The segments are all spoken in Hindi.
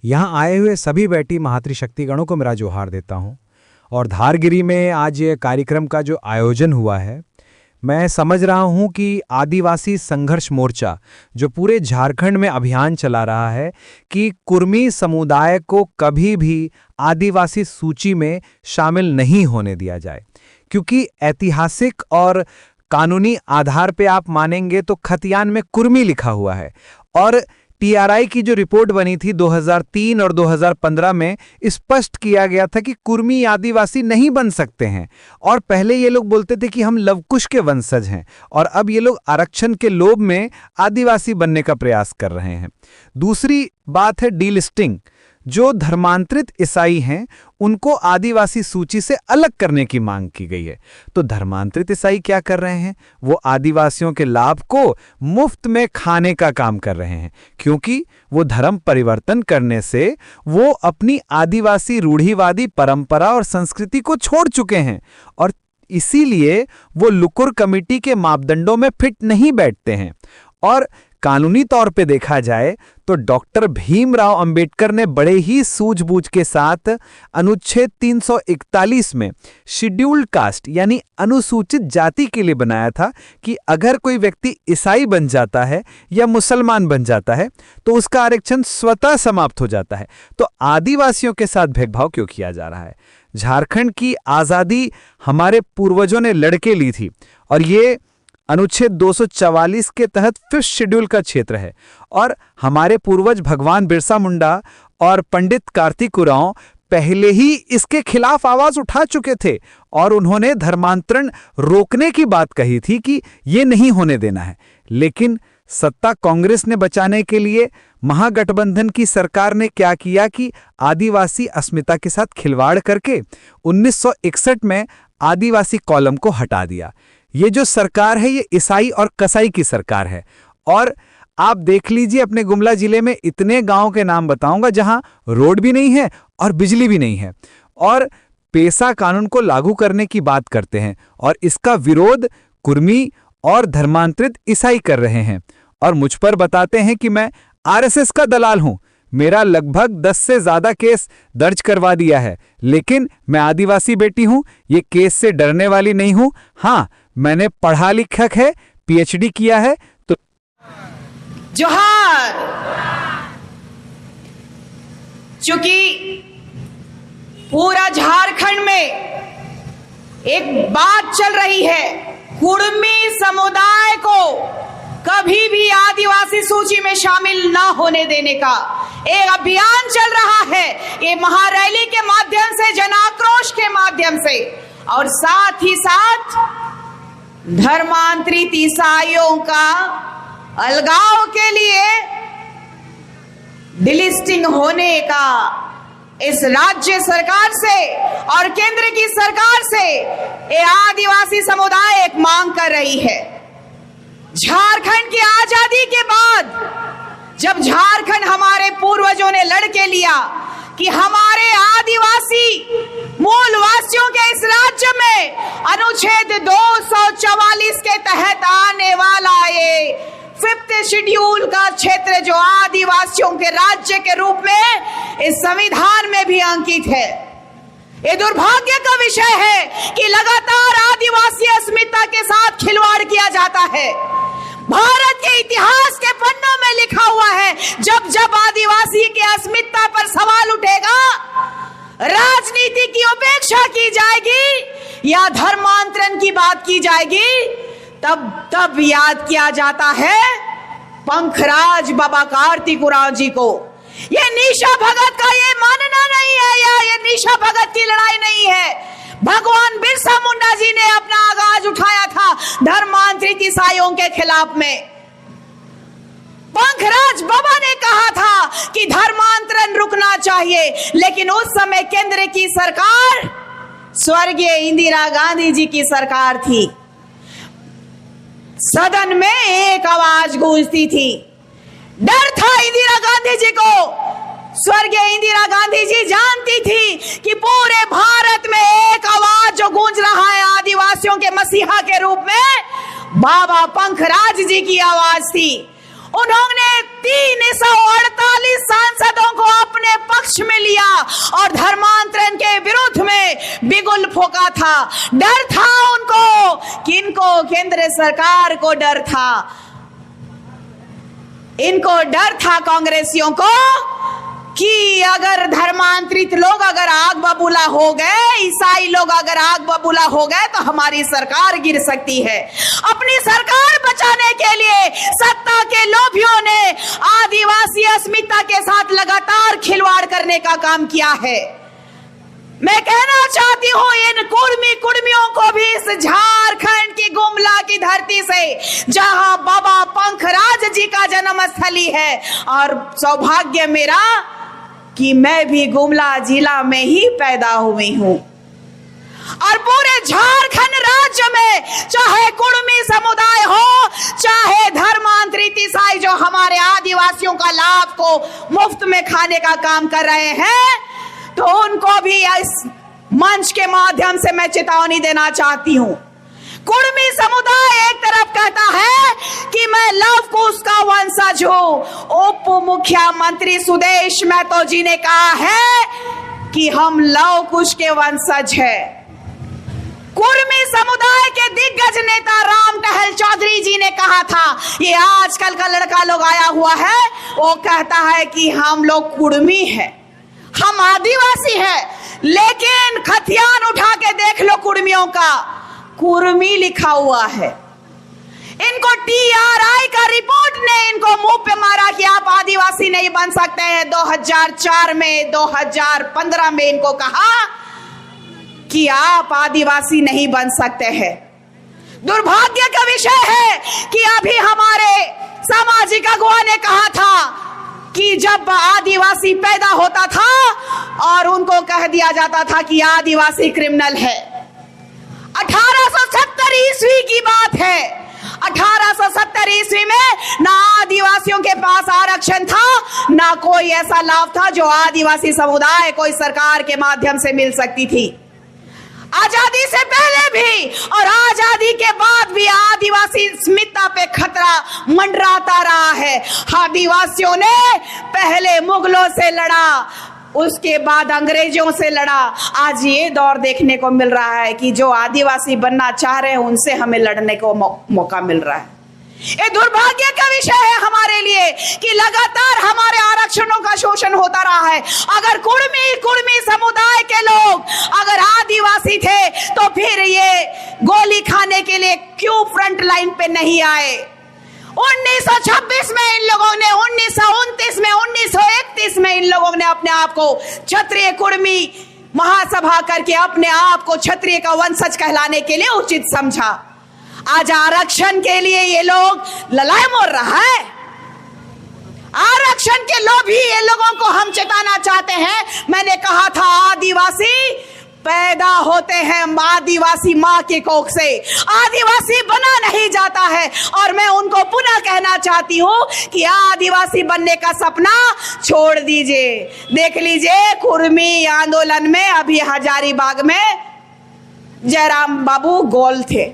यहाँ आए हुए सभी बैठी मातृशक्तिगणों को मेरा जोहार देता हूँ। और धारगिरी में आज ये कार्यक्रम का जो आयोजन हुआ है, मैं समझ रहा हूँ कि आदिवासी संघर्ष मोर्चा जो पूरे झारखंड में अभियान चला रहा है कि कुर्मी समुदाय को कभी भी आदिवासी सूची में शामिल नहीं होने दिया जाए, क्योंकि ऐतिहासिक और कानूनी आधार पे आप मानेंगे तो खतियान में कुर्मी लिखा हुआ है। और टीआरआई की जो रिपोर्ट बनी थी 2003 और 2015 में स्पष्ट किया गया था कि कुर्मी आदिवासी नहीं बन सकते हैं। और पहले ये लोग बोलते थे कि हम लवकुश के वंशज हैं, और अब ये लोग आरक्षण के लोभ में आदिवासी बनने का प्रयास कर रहे हैं। दूसरी बात है डीलिस्टिंग। जो धर्मांतरित ईसाई हैं उनको आदिवासी सूची से अलग करने की मांग की गई है। तो धर्मांतरित ईसाई क्या कर रहे हैं? वो आदिवासियों के लाभ को मुफ्त में खाने का काम कर रहे हैं, क्योंकि वो धर्म परिवर्तन करने से वो अपनी आदिवासी रूढ़िवादी परंपरा और संस्कृति को छोड़ चुके हैं, और इसीलिए वो लुकुर कमेटी के मापदंडों में फिट नहीं बैठते हैं। और कानूनी तौर पे देखा जाए तो डॉक्टर भीमराव अंबेडकर ने बड़े ही सूझबूझ के साथ अनुच्छेद 341 में शेड्यूल्ड कास्ट यानी अनुसूचित जाति के लिए बनाया था कि अगर कोई व्यक्ति ईसाई बन जाता है या मुसलमान बन जाता है तो उसका आरक्षण स्वतः समाप्त हो जाता है। तो आदिवासियों के साथ भेदभाव क्यों किया जा रहा है? झारखंड की आज़ादी हमारे पूर्वजों ने लड़के ली थी, और ये अनुच्छेद 244 के तहत 5th शेड्यूल का क्षेत्र है। और हमारे पूर्वज भगवान बिरसा मुंडा और पंडित कार्तिक उरांव पहले ही इसके खिलाफ आवाज उठा चुके थे, और उन्होंने धर्मांतरण रोकने की बात कही थी कि ये नहीं होने देना है। लेकिन सत्ता कांग्रेस ने बचाने के लिए महागठबंधन की सरकार ने क्या किया कि आदिवासी अस्मिता के साथ खिलवाड़ करके 1961 में आदिवासी कॉलम को हटा दिया। ये जो सरकार है ये ईसाई और कसाई की सरकार है। और आप देख लीजिए, अपने गुमला जिले में इतने गांव के नाम बताऊंगा जहां रोड भी नहीं है और बिजली भी नहीं है, और पेसा कानून को लागू करने की बात करते हैं, और इसका विरोध कुर्मी और धर्मांतरित ईसाई कर रहे हैं। और मुझ पर बताते हैं कि मैं आरएसएस का दलाल हूं। मेरा लगभग 10 से ज्यादा केस दर्ज करवा दिया है, लेकिन मैं आदिवासी बेटी हूं, ये केस से डरने वाली नहीं हूं। हाँ, मैंने पढ़ा लिखा है, पीएचडी किया है। तो जोहार। चूंकि पूरा झारखंड में एक बात चल रही है, कुर्मी समुदाय को कभी भी आदिवासी सूची में शामिल ना होने देने का एक अभियान चल रहा है। ये महारैली के माध्यम से, जन आक्रोश के माध्यम से, और साथ ही साथ धर्मांतरित ईसाइयों का अलगाव के लिए डिलिस्टिंग होने का इस राज्य सरकार से और केंद्र की सरकार से ये आदिवासी समुदाय एक मांग कर रही है। झारखंड की आजादी के बाद जब झारखंड हमारे पूर्वजों ने लड़के लिया कि हमारे आदिवासी मूलवासियों के इस राज्य में अनुच्छेद 244 के तहत आने वाला ये 5th शेड्यूल का क्षेत्र जो आदिवासियों के राज्य के रूप में इस संविधान में भी अंकित है, ये दुर्भाग्य का विषय है कि लगातार आदिवासी अस्मिता के साथ खिलवाड़ किया जाता है। भारत के इतिहास के पन्नों में लिखा हुआ है, जब जब आदिवासी की अस्मिता पर सवाल उठेगा, राजनीति की उपेक्षा की जाएगी या धर्मांतरण की बात की जाएगी, तब याद किया जाता है पंखराज बाबा कार्तिक उरांव जी को। ये निशा भगत का ये मानना नहीं है, या ये निशा भगत की लड़ाई नहीं है। भगवान बिरसा मुंडा जी ने अपना आवाज उठाया था धर्मांतरित ईसाइयों के खिलाफ में। पंखराज बाबा ने कहा था कि धर्मांतरण रुकना चाहिए, लेकिन उस समय केंद्र की सरकार स्वर्गीय इंदिरा गांधी जी की सरकार थी। सदन में एक आवाज गूंजती थी, डर था इंदिरा गांधी जी को। स्वर्गीय इंदिरा गांधी जी जानती थी कि पूरे भारत में एक आवाज जो गूंज रहा है आदिवासियों के मसीहा के रूप में, बाबा पंखराज जी की आवाज थी। उन्होंने 348 सांसदों को अपने था, डर था उनको। किनको? केंद्र सरकार को डर था। इनको डर था कांग्रेसियों को कि अगर धर्मांतरित लोग अगर आग बबूला हो गए, ईसाई लोग अगर आग बबूला हो गए तो हमारी सरकार गिर सकती है। अपनी सरकार बचाने के लिए सत्ता के लोभियों ने आदिवासी अस्मिता के साथ लगातार खिलवाड़ करने का काम किया है। मैं कहना चाहती हूँ इन कुर्मियों को भी इस झारखंड की गुमला की धरती से, जहां बाबा पंखराज जी का जन्मस्थली है, और सौभाग्य मेरा कि मैं भी गुमला जिला में ही पैदा हुई हूं। और पूरे झारखंड राज्य में चाहे कुर्मी समुदाय हो, चाहे धर्मांतरित ईसाई जो हमारे आदिवासियों का लाभ को मुफ्त में खाने का काम कर रहे हैं, तो उनको भी इस मंच के माध्यम से मैं चेतावनी देना चाहती हूं। कुर्मी समुदाय एक तरफ कहता है कि मैं लव कुश का वंशज हूं। उप मुख्यमंत्री सुदेश महतो जी ने कहा है कि हम लव कुश के वंशज हैं। कुर्मी समुदाय के दिग्गज नेता राम टहल चौधरी जी ने कहा था, ये आजकल का लड़का लोग आया हुआ है, वो कहता है कि हम लोग कुर्मी हैं, हम आदिवासी हैं, लेकिन खतियान उठा के देख लो कुर्मियों का, कुर्मी लिखा हुआ है। इनको TRI का रिपोर्ट ने इनको मुंह पे मारा कि आप आदिवासी नहीं बन सकते हैं। 2004 में, 2015 में इनको कहा कि आप आदिवासी नहीं बन सकते हैं। दुर्भाग्य का विषय है कि अभी हमारे सामाजिक अगुवा ने कहा था कि जब आदिवासी पैदा होता था और उनको कह दिया जाता था कि आदिवासी क्रिमिनल है। 1870 ईस्वी की बात है। 1870 ईस्वी में ना आदिवासियों के पास आरक्षण था, ना कोई ऐसा लाभ था जो आदिवासी समुदाय को इस सरकार के माध्यम से मिल सकती थी। आजादी से पहले भी और आजादी के बाद भी आदिवासी अस्मिता पे खतरा मंडराता रहा है। आदिवासियों ने पहले मुगलों से लड़ा, उसके बाद अंग्रेजों से लड़ा। आज ये दौर देखने को मिल रहा है कि जो आदिवासी बनना चाह रहे हैं उनसे हमें लड़ने को मौका मिल रहा है। ये दुर्भाग्य का विषय है हमारे लिए कि लगातार हमारे आरक्षणों का शोषण होता रहा है। अगर कुर्मी समुदाय के लोग अगर आदिवासी थे तो फिर ये गोली खाने के लिए क्यों फ्रंट लाइन पे नहीं आए? 1926 में इन लोगों ने, 1929 में, 1931 में इन लोगों ने अपने आप को क्षत्रिय कुर्मी महासभा करके अपने आप को क्षत्रिय का वंशज कहलाने के लिए उचित समझा। आज आरक्षण के लिए ये लोग लड़ाई मोड़ रहा है। आरक्षण के लोभी ये लोगों को हम चेताना चाहते हैं। मैंने कहा था आदिवासी पैदा होते हैं आदिवासी माँ के कोख से, आदिवासी बना नहीं जाता है। और मैं उनको पुनः कहना चाहती हूँ कि आदिवासी बनने का सपना छोड़ दीजिए। देख लीजिए कुर्मी आंदोलन में अभी हजारीबाग में जयराम बाबू गोल थे।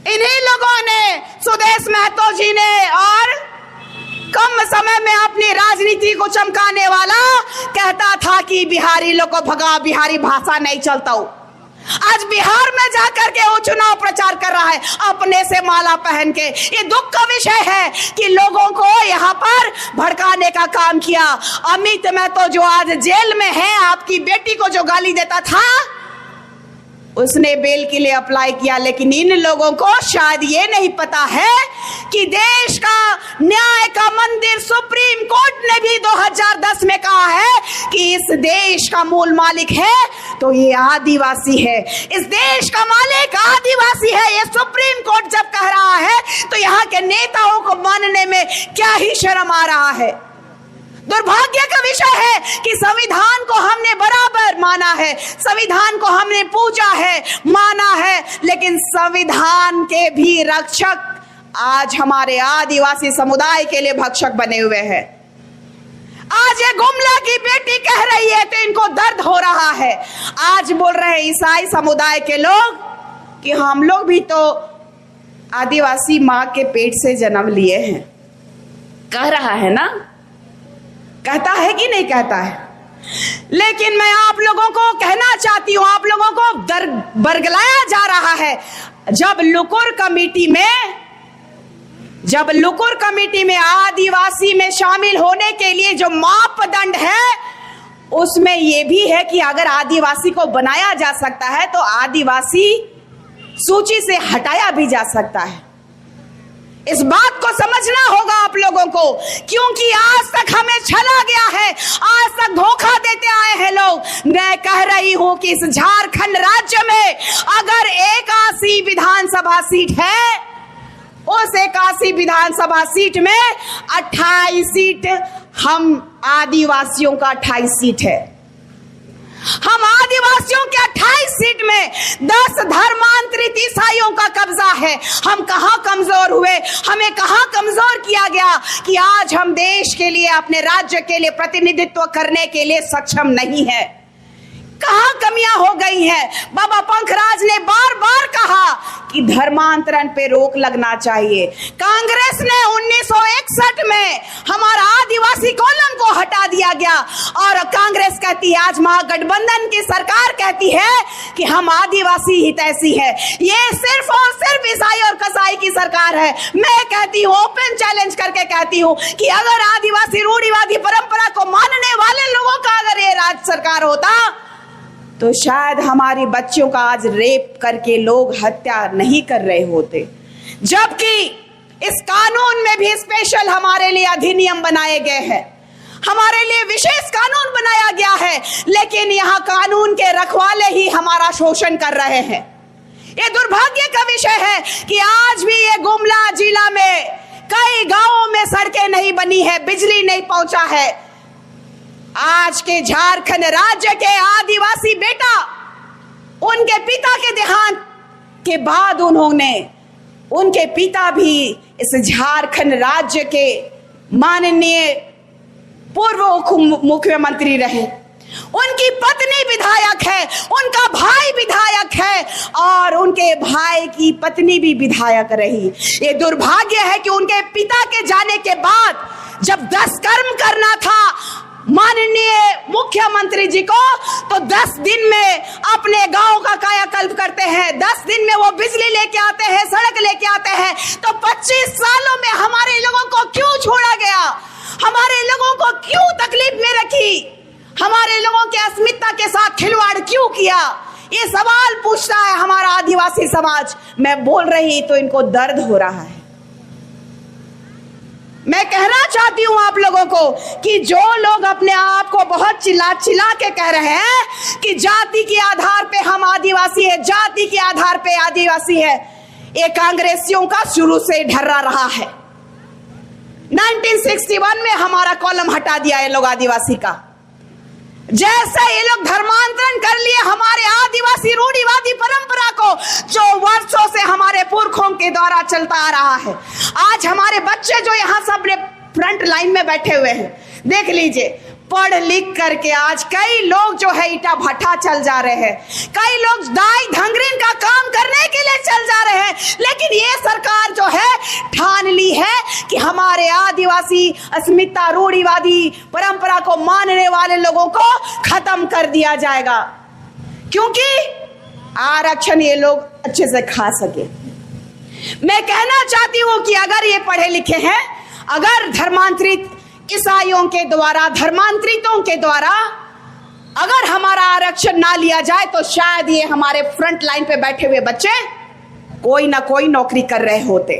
इन्हीं लोगों ने, सुदेश महतो जी ने, और कम समय में अपनी राजनीति को चमकाने वाला कहता था कि बिहारी लोग को भगा, बिहारी भाषा नहीं चलता हूं। आज बिहार में जाकर के वो चुनाव प्रचार कर रहा है अपने से माला पहन के। ये दुख का विषय है कि लोगों को यहाँ पर भड़काने का काम किया। अमित महतो जो आज जेल में है, आपकी बेटी को जो गाली देता था, उसने बेल के लिए अप्लाई किया। लेकिन इन लोगों को शायद ये नहीं पता है कि देश का न्याय का मंदिर सुप्रीम कोर्ट ने भी 2010 में कहा है कि इस देश का मूल मालिक है तो ये आदिवासी है। इस देश का मालिक आदिवासी है। ये सुप्रीम कोर्ट जब कह रहा है तो यहाँ के नेताओं को मानने में क्या ही शर्म आ रहा है। दुर्भाग्य का विषय है कि संविधान को हमने बराबर माना है, संविधान को हमने पूजा है, माना है, लेकिन संविधान के भी रक्षक आज हमारे आदिवासी समुदाय के लिए भक्षक बने हुए हैं। आज ये गुमला की बेटी कह रही है तो इनको दर्द हो रहा है। आज बोल रहे हैं ईसाई समुदाय के लोग कि हम लोग भी तो आदिवासी माँ के पेट से जन्म लिए हैं। कह रहा है ना, कहता है कि नहीं कहता है? लेकिन मैं आप लोगों को कहना चाहती हूं, आप लोगों को बरगलाया जा रहा है। जब लुकुर कमेटी में आदिवासी में शामिल होने के लिए जो मापदंड है, उसमें यह भी है कि अगर आदिवासी को बनाया जा सकता है तो आदिवासी सूची से हटाया भी जा सकता है। इस बात को समझना होगा आप लोगों को, क्योंकि आज तक हमें छला गया है, आज तक धोखा देते आए हैं लोग। मैं कह रही हूं कि इस झारखंड राज्य में अगर 81 विधानसभा सीट है, उस 81 विधानसभा सीट में 28 सीट हम आदिवासियों का 28 सीट है। हम आदिवासियों के 28 सीट में 10 धर्मांतरित ईसाइयों का कब्जा है। हम कहां कमजोर हुए, हमें कहां कमजोर किया गया कि आज हम देश के लिए, अपने राज्य के लिए प्रतिनिधित्व करने के लिए सक्षम नहीं है। कहां कमियां हो गई हैं? बाबा पंखराज ने बार बार कहा कि धर्मांतरण पे रोक लगना चाहिए। कांग्रेस ने 1961 में हमारा आदिवासी कॉलम को हटा दिया गया, और कांग्रेस कहती है, आज महागठबंधन की सरकार कहती है कि हम आदिवासी हितैषी है। ये सिर्फ और सिर्फ ईसाई और कसाई की सरकार है। मैं कहती हूँ, ओपन चैलेंज करके कहती हूँ कि अगर आदिवासी रूढ़िवादी परंपरा को मानने वाले लोगों का अगर ये राज्य सरकार होता तो शायद हमारी बच्चियों का आज रेप करके लोग हत्या नहीं कर रहे होते। जबकि इस कानून में भी स्पेशल हमारे लिए अधिनियम बनाए गए हैं, हमारे लिए विशेष कानून बनाया गया है, लेकिन यहाँ कानून के रखवाले ही हमारा शोषण कर रहे हैं। ये दुर्भाग्य का विषय है कि आज भी ये गुमला जिला में कई गांवों में सड़कें नहीं बनी है, बिजली नहीं पहुंचा है। आज के झारखंड राज्य के आदिवासी बेटा, उनके पिता के देहांत के बाद उनके पिता भी इस झारखंड राज्य के माननीय पूर्व मुख्यमंत्री रहे, उनकी पत्नी विधायक है, उनका भाई विधायक है, और उनके भाई की पत्नी भी विधायक रही। ये दुर्भाग्य है कि उनके पिता के जाने के बाद जब 10 कर्म करना था माननीय मुख्यमंत्री जी को, तो 10 दिन में अपने गांव का कायाकल्प करते हैं, 10 दिन में वो बिजली लेके आते हैं, सड़क लेके आते हैं। तो 25 सालों में हमारे लोगों को क्यों छोड़ा गया? हमारे लोगों को क्यों तकलीफ में रखी? हमारे लोगों के अस्मिता के साथ खिलवाड़ क्यों किया? ये सवाल पूछता है हमारा आदिवासी समाज। मैं बोल रही तो इनको दर्द हो रहा है। मैं कहना चाहती हूं आप लोगों को कि जो लोग अपने आप को बहुत चिल्ला के कह रहे हैं कि जाति के आधार पे हम आदिवासी है, जाति के आधार पे आदिवासी है, ये कांग्रेसियों का शुरू से ढर्रा रहा है। 1961 में हमारा कॉलम हटा दिया ये लोग आदिवासी का। जैसे ये लोग धर्मांतरण कर लिए हमारे आदिवासी रूढ़िवादी परंपरा को, जो वर्षों से हमारे पुरखों के द्वारा चलता आ रहा है। आज हमारे बच्चे जो यहाँ सब फ्रंट लाइन में बैठे हुए हैं, देख लीजिए, पढ़ लिख करके आज कई लोग जो है ईटा भट्टा चल जा रहे हैं, कई लोग दाई धंगरीन का काम करने के लिए चल जा रहे हैं। लेकिन ये सरकार जो है ठान ली है कि हमारे आदिवासी अस्मिता रूढ़िवादी परंपरा को मानने वाले लोगों को खत्म कर दिया जाएगा, क्योंकि आरक्षण ये लोग अच्छे से खा सके। मैं कहना चाहती हूं कि अगर ये पढ़े लिखे हैं, अगर धर्मांतरित ईसाइयों के द्वारा, धर्मांतरितों के द्वारा अगर हमारा आरक्षण ना लिया जाए, तो शायद ये हमारे फ्रंट लाइन पे बैठे हुए बच्चे कोई ना कोई नौकरी कर रहे होते।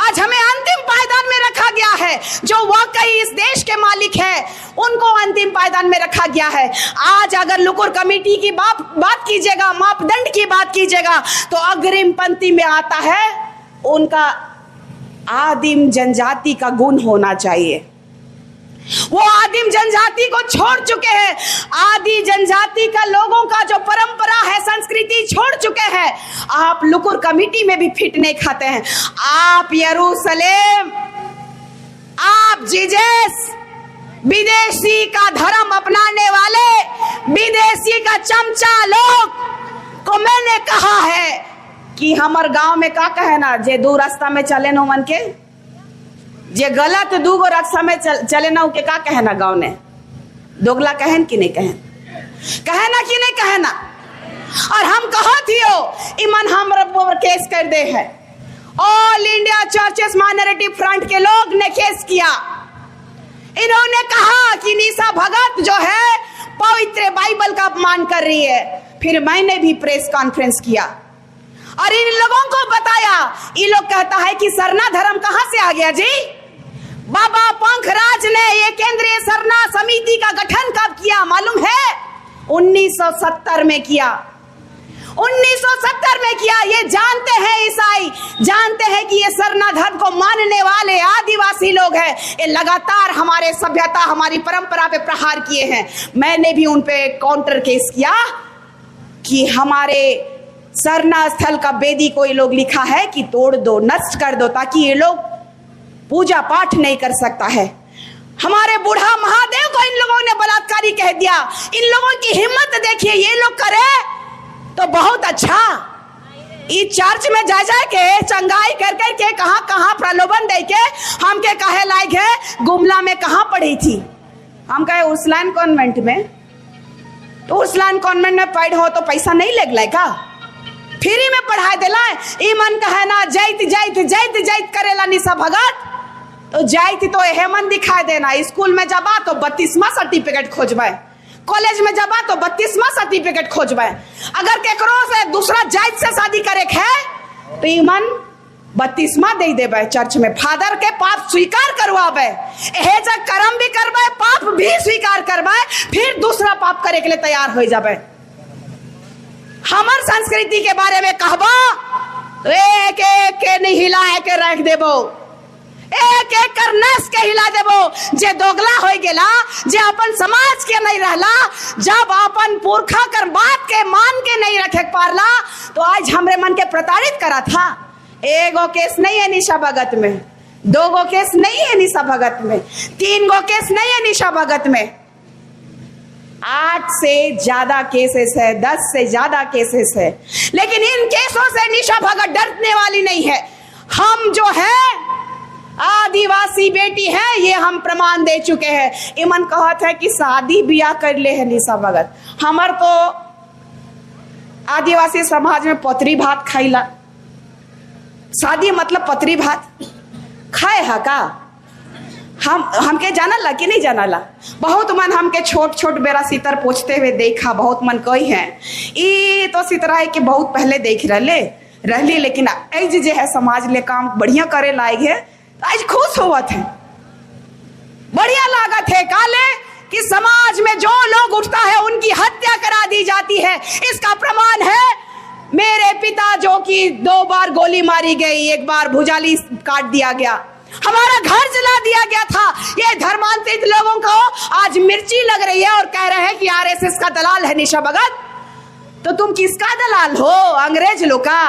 आज हमें अंतिम पायदान में रखा गया है। जो वाकई इस देश के मालिक है, उनको अंतिम पायदान में रखा गया है। आज अगर लुकुर कमेटी की बात कीजिएगा, मापदंड की बात कीजिएगा, तो अग्रिम पंक्ति में आता है उनका आदिम जनजाति का गुण होना चाहिए। वो आदिम जनजाति को छोड़ चुके हैं, आदि जनजाति का लोगों का जो परंपरा है, संस्कृति छोड़ चुके हैं। आप लुकुर कमेटी में भी फिट नहीं खाते हैं। आप यरूशलेम, आप जीजस, विदेशी का धर्म अपनाने वाले विदेशी का चमचा लोग को मैंने कहा है कि हमार गांव में का कहे ना, जे दो रास्ता में चले न मन के, जे गलत दूगो रास्ता में चले ना के का कहना गाँव ने, दोगला कहन कि नहीं कहन, कहना कि नहीं कहना। और हम कहा थियो इमन हम रब्बों केस कर दे है। All India churches minority front के लोग ने केस किया। इन्होंने कहा कि निशा भगत जो है पवित्र बाइबल का अपमान कर रही है। फिर मैंने भी प्रेस कॉन्फ्रेंस किया और इन लोगों को बताया। ये लोग कहता है कि सरना धर्म कहां से आ गया जी? बाबा पंखराज ने ये केंद्रीय सरना समिति का गठन कब किया मालूम है? 1970 में किया। 1970 में किया। ये जानते हैं ईसाई, जानते हैं कि ये सरना धर्म को मानने वाले आदिवासी लोग हैं। ये लगातार हमारे सभ्यता, हमारी परंपरा पे प्रहार किए हैं। मैंने भी उन पे काउंटर केस किया कि हमारे सरना स्थल का वेदी कोई लोग लिखा है कि तोड़ दो, नष्ट कर दो, ताकि ये लोग पूजा पाठ नहीं कर सकता है। हमारे बूढ़ा महादेव को इन लोगों ने बलात्कारी कह दिया। इन लोगों की हिम्मत देखिए, ये लोग करे तो बहुत अच्छा। इस चर्च में जा जा के चंगाई कर कर के कहां कहां प्रलोभन दे के हम के कहे लायक है। गुमला में कहां पढ़ी थी? हम कहे उर्सुलाइन कॉन्वेंट में। तो उर्सुलाइन कॉन्वेंट में पढ़ हो तो पैसा नहीं लग लाएगा? फ्री में पढ़ाई दिला। ई मन कहे ना जैत जैत जैत जैत करेला निशा भगत, तो जैत तो हेमन दिखाई देना। स्कूल में जबा तो 32वां सर्टिफिकेट खोजबे, कॉलेज में जबा तो 32वां सर्टिफिकेट खोजबे। अगर केकरो से दूसरा जात से शादी करे है तो ईमन 32वां दे देबे चर्च में। फादर के पाप स्वीकार करवाबे, एहे जब कर्म भी करबे, पाप भी स्वीकार करबे, फिर दूसरा पाप करे के लिए तैयार हो जाबे। हमार संस्कृति के बारे में कहबो तो एक एक के नहीं हिला के रख देबो, एक एक कर नस के हिला देबो। जे दोगला हो गेला, जे अपन समाज के नहीं रहला, जब अपन पुरखा कर बात के मान के नहीं रखे पारला, तो आज हमरे मन के प्रताड़ित करा था। एगो केस नहीं है निशा भगत में, 2 गो केस नहीं है निशा भगत में, 3 गो केस नहीं है निशा भगत में, 8 से ज्यादा केसेस है, 10 से ज्यादा केसेस है। लेकिन इन केसों से निशा भगत डरने वाली नहीं है। हम जो है आदिवासी बेटी है, ये हम प्रमाण दे चुके हैं। इमन कहत है कि शादी ब्याह कर ले है निशा भगत। हमार तो आदिवासी समाज में पतरी भात खाइला। शादी मतलब पतरी भात खाए है का? हमके जानला कि नहीं जानला? बहुत मन हमके छोट छोट बेरा सितर पोछते हुए देखा, बहुत मन कही है। ई तो सितराई के बहुत पहले देख रहली, लेकिन आज जे है समाज ले काम बढ़िया करे लायक है। आज खुश होवत है, बढ़िया लागत है काले कि समाज में जो लोग उठता है उनकी हत्या करा दी जाती है। इसका प्रमाण है मेरे पिता जो कि 2 बार गोली मारी गई, 1 बार भुजाली काट दिया गया, हमारा घर जला दिया गया था। ये धर्मांतरित लोगों को आज मिर्ची लग रही है और कह रहे हैं कि आरएसएस का दलाल है निशा भगत। तो तुम किसका दलाल हो? अंग्रेज लोग का।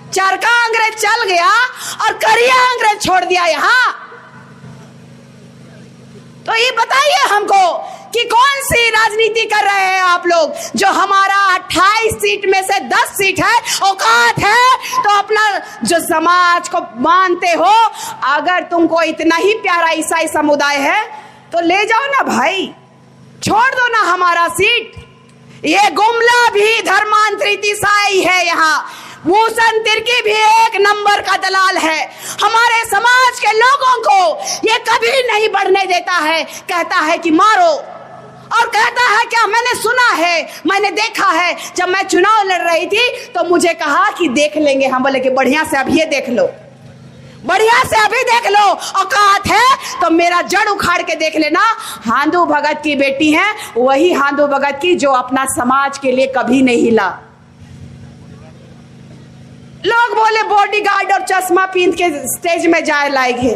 चरका अंग्रेज चल गया और करिया अंग्रेज छोड़ दिया यहाँ। तो ये बताइए हमको कि कौन सी राजनीति कर रहे हैं आप लोग? जो हमारा 28 सीट में से 10 सीट है, औकात है तो अपना जो समाज को मानते हो, अगर तुमको इतना ही प्यारा ईसाई समुदाय है तो ले जाओ ना भाई, छोड़ दो ना हमारा सीट। ये गुमला भी धर्मांतरित ईसाई है, यहाँ भूषण तिर्की भी 1 नंबर का दलाल है। हमारे समाज के लोगों को ये कभी नहीं बढ़ने देता है, कहता है कि मारो, और कहता है क्या मैंने सुना है, मैंने देखा है। जब मैं चुनाव लड़ रही थी तो मुझे कहा कि देख लेंगे। हम बोले कि बढ़िया से अभी देख लो, बढ़िया से अभी देख लो, औकात है तो मेरा जड़ उखाड़ के देख लेना। हांदू भगत की बेटी है, वही हांदू भगत की जो अपना समाज के लिए कभी नहीं हिला। लोग बोले बॉडीगार्ड और चश्मा पीन के स्टेज में जाए लायक है।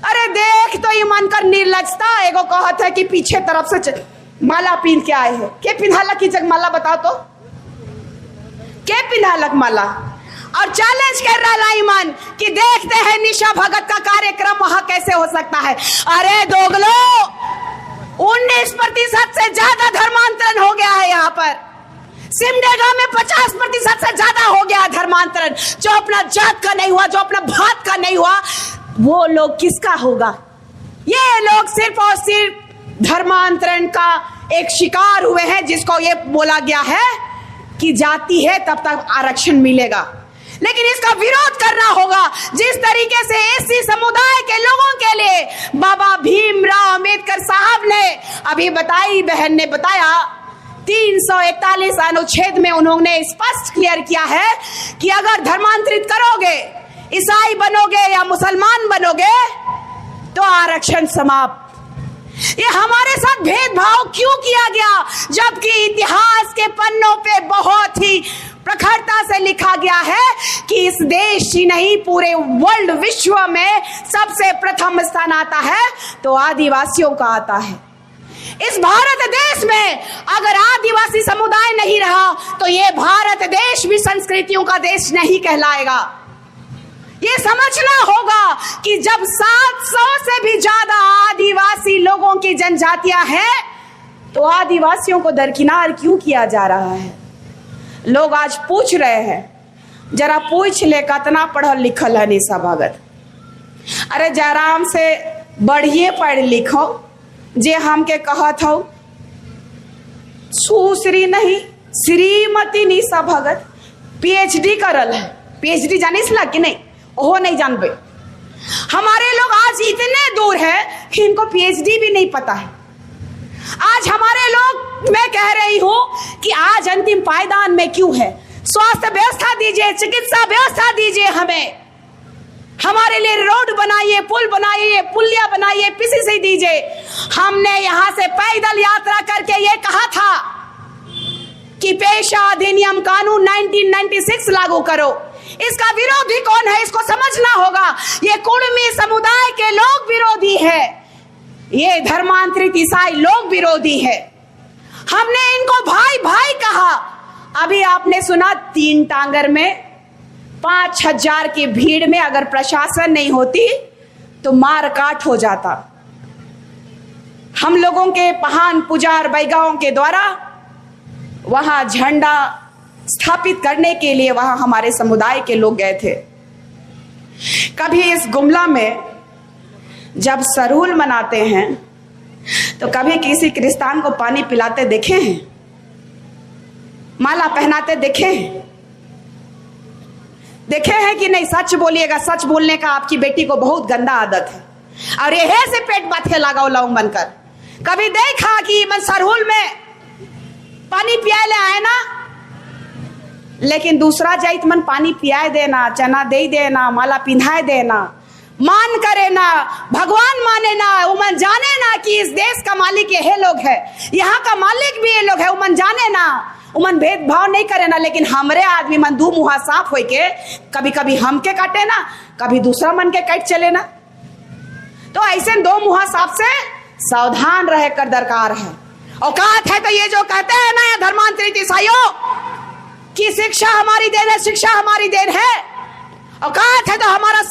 अरे देख तो ये मन कर निर्लजता। एगो कहत है कि पीछे तरफ से माला पीन के आए हैं। के पिन्हालक की जग माला बताओ तो, के पिन्हालक माला? और चैलेंज कर रहा ईमान कि देखते हैं निशा भगत का कार्यक्रम वहां कैसे हो सकता है। अरे दोगलो, 19% से ज्यादा धर्मांतरण हो गया है यहाँ पर। सिमडेगा में 50% से ज्यादा हो गया धर्मांतरण। जो अपना जात का नहीं हुआ, जो अपना भात का नहीं हुआ, वो लोग किसका होगा? ये लोग सिर्फ और सिर्फ धर्मांतरण का एक शिकार हुए हैं, जिसको ये बोला गया है कि जाति है तब तक आरक्षण मिलेगा। लेकिन इसका विरोध करना होगा। जिस तरीके से एससी समुदाय के लोगों के लिए बाबा भीमराव अंबेडकर साहब ने अभी बताई, बहन ने बताया, 341 अनुच्छेद में उन्होंने स्पष्ट क्लियर किया है कि अगर धर्मांतरित करोगे, ईसाई बनोगे या मुसलमान बनोगे तो आरक्षण समाप्त। ये हमारे साथ भेदभाव क्यों किया गया, जबकि इतिहास के पन्नों पे बहुत ही प्रखरता से लिखा गया है कि इस देश ही नहीं पूरे वर्ल्ड विश्व में सबसे प्रथम स्थान आता है तो आदिवासियों का आता है। इस भारत देश में अगर आदिवासी समुदाय नहीं रहा तो ये भारत देश भी संस्कृतियों का देश नहीं कहलाएगा। ये समझना होगा कि जब 700 से भी ज्यादा आदिवासी लोगों की जनजातियां हैं तो आदिवासियों को दरकिनार क्यों किया जा रहा है। लोग आज पूछ रहे हैं, जरा पूछ ले कितना पढ़ल लिखल है निशा भगत। अरे जराम से बढ़िए पढ़ लिखो, जे हमके कहत हो सुश्री नहीं श्रीमती निशा भगत पीएचडी करल है। पीएचडी जानिस ला कि नहीं, ओहो नहीं जानबे। हमारे लोग आज इतने दूर है कि इनको पीएचडी भी नहीं पता है। आज हमारे लोग, मैं कह रही हूं कि आज अंतिम पायदान में क्यों है। स्वास्थ्य व्यवस्था दीजिए, चिकित्सा व्यवस्था दीजिए, हमें हमारे लिए रोड बनाइए, पुल बनाइए, पुलिया बनाइए, पीसीसी दीजिए। हमने यहां से पैदल यात्रा करके ये कहा था कि पेशा अधिनियम कानून 1996 लागू करो। इसका विरोधी कौन है, इसको समझना होगा। ये कुर्मी समुदाय के लोग विरोधी है, ये धर्मांतरित ईसाई लोग विरोधी है। हमने इनको भाई भाई कहा। अभी आपने सुना 3 टांगर में 5000 की भीड़ में अगर प्रशासन नहीं होती तो मार काट हो जाता। हम लोगों के पहान पुजार बैगाओं के द्वारा वहां झंडा स्थापित करने के लिए वहां हमारे समुदाय के लोग गए थे। कभी इस गुमला में जब सरूल मनाते हैं तो कभी किसी क्रिस्तान को पानी पिलाते देखे हैं, माला पहनाते देखे हैं? देखे हैं कि नहीं? सच बोलिएगा। सच बोलने का आपकी बेटी को बहुत गंदा आदत है और यह से पेट बाथे लगाओ लाऊं बनकर। कभी देखा कि मन सरहुल में पानी पियाए ले आए ना, लेकिन दूसरा जाइत मन पानी पियाए देना, चना दे देना, माला पिंधाए देना, मान करे ना, भगवान माने ना, उमन जाने ना कि इस देश का मालिक ये लोग है, यहाँ का मालिक भी ये लोग है, उमन जाने ना, उमन भेदभाव नहीं करे ना। लेकिन हमरे आदमी मन दू मुहा साफ हो के कभी कभी हम के काटे ना, कभी दूसरा मन के काट चले ना। तो ऐसे दो मुहा साफ से सावधान रह कर दरकार है। औकात है तो ये जो कहते हैं ना ये धर्मांतरित ईसाइयों की शिक्षा हमारी देन है, शिक्षा हमारी देन है, औकात है तो हमारा